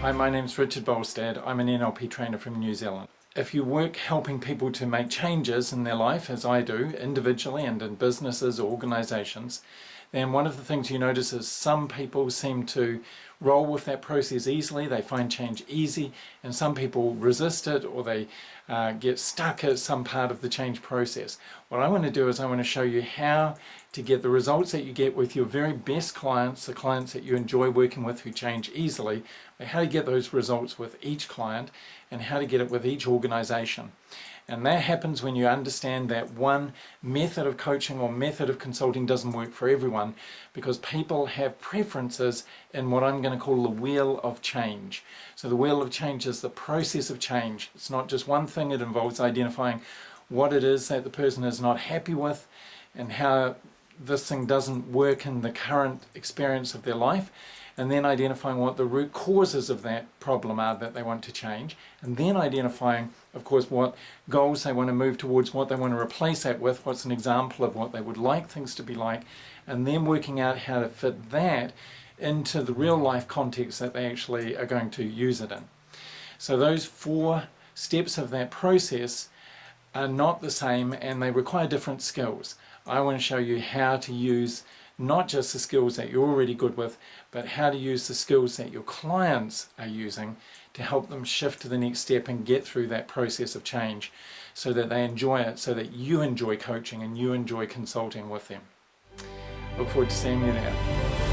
Hi, my name's Richard Bolstad. I'm an NLP trainer from New Zealand. If you work helping people to make changes in their life, as I do, individually and in businesses or organisations, then one of the things you notice is some people seem to roll with that process easily, they find change easy, and some people resist it or they get stuck at some part of the change process. What I want to do is I want to show you how to get the results that you get with your very best clients, the clients that you enjoy working with who change easily, but how to get those results with each client and how to get it with each organisation. And that happens when you understand that one method of coaching or method of consulting doesn't work for everyone, because people have preferences in what I'm going to call the wheel of change. So the wheel of change is the process of change. It's not just one thing. It involves identifying what it is that the person is not happy with and how this thing doesn't work in the current experience of their life, and then identifying what the root causes of that problem are that they want to change, and then identifying, of course, what goals they want to move towards, what they want to replace that with, what's an example of what they would like things to be like, and then working out how to fit that into the real life context that they actually are going to use it in. So those 4 steps of that process are not the same and they require different skills. I want to show you how to use not just the skills that you're already good with, but how to use the skills that your clients are using to help them shift to the next step and get through that process of change so that they enjoy it, so that you enjoy coaching and you enjoy consulting with them. Look forward to seeing you there.